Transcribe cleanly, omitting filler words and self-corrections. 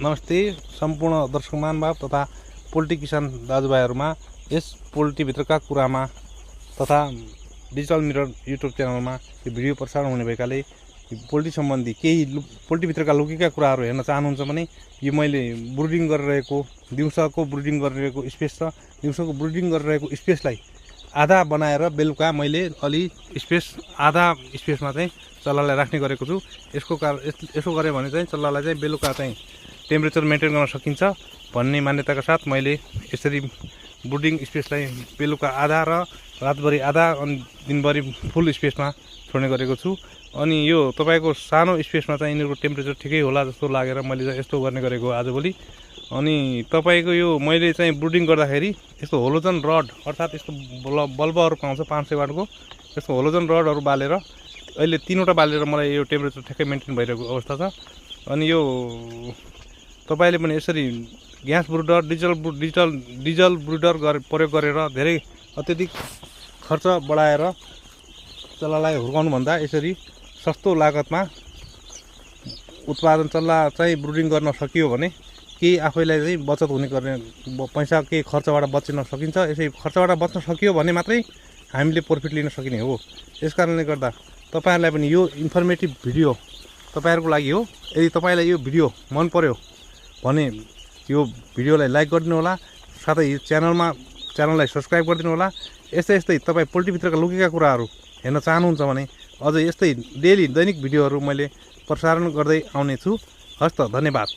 नमस्ते सम्पूर्ण दर्शक महानुभाव तथा पोल्ट्री किसान दाजुभाइहरूमा यस पोल्ट्रीभित्रका कुरामा तथा डिजिटल मिरर युट्युब च्यानलमा यो भिडियो प्रसारण हुने भएकाले पोल्ट्री सम्बन्धी केही पोल्ट्रीभित्रका लुकेका कुराहरू हेर्न चाहनुहुन्छ भने यो मैले ब्रुडिङ गरिरहेको दिउँसोको ब्रुडिङ गरिरहेको स्पेस छ। दिउँसोको ब्रुडिङ गरिरहेको स्पेसलाई आधा बनाएर बेलुका मैले अलि स्पेस आधा स्पेसमा चाहिँ चल्लालाई राख्ने गरेको छु। यसो गरे भने चाहिँ चल्लालाई चाहिँ बेलुका चाहिँ टेम्परेचर मेन्टेन गर्न सकिन्छ भन्ने मान्यताका साथ मैले यसरी ब्रुडिङ स्पेसलाई बेलुका आधा र रातभरि आधा अनि दिनभरि फुल स्पेसमा छोड्ने गरेको छु। अनि यो तपाईको सानो स्पेसमा चाहिँ यिनीहरूको टेम्परेचर ठिकै होला जस्तो लागेर मैले चाहिँ यस्तो गर्ने गरेको आजभोलि। अनि तपाईको यो मैले चाहिँ ब्रुडिङ गर्दाखेरि यस्तो होलोजन रड अर्थात् यस्तो बल्बहरू पाउँछ 500 वाटको यस्तो होलोजन रडहरू बालेर अहिले 3वटा बालेर मलाई यो टेम्परेचर ठ्याक्कै मेन्टेन भइरहेको अवस्था छ। अनि यो तपाईले पनि यसरी ग्यास ब्रुडर डिजल ब्रुडर प्रयोग गरेर धेरै अत्यधिक खर्च बढाएर चल्लालाई हुर्काउनु भन्दा यसरी सस्तो लागतमा उत्पादन चल्ला चाहिँ ब्रुडिङ गर्न सकियो भने केही आफैलाई चाहिँ बचत हुने गर्ने पैसा केही खर्चबाट बच्न सकिन्छ। यसै खर्चबाट बच्न सकियो भने मात्रै हामीले प्रफिट लिन सकिने हो। यसकारणले गर्दा तपाईहरुलाई पनि यो इन्फर्मेटिभ भिडियो तपाईहरुको लागि हो। यदि तपाईलाई यो भिडियो मन पर्यो भने यो भिडियोलाई लाइक गरिदिनु होला, साथै च्यानललाई सब्स्क्राइब गरिदिनु होला। यस्तै तपाई पोल्ट्रीभित्रका लुकेका कुराहरू हेर्न चाहनुहुन्छ भने अझ यस्तै दैनिक भिडियोहरू मैले प्रसारण गर्दै आउने छु। हस्त धन्यवाद।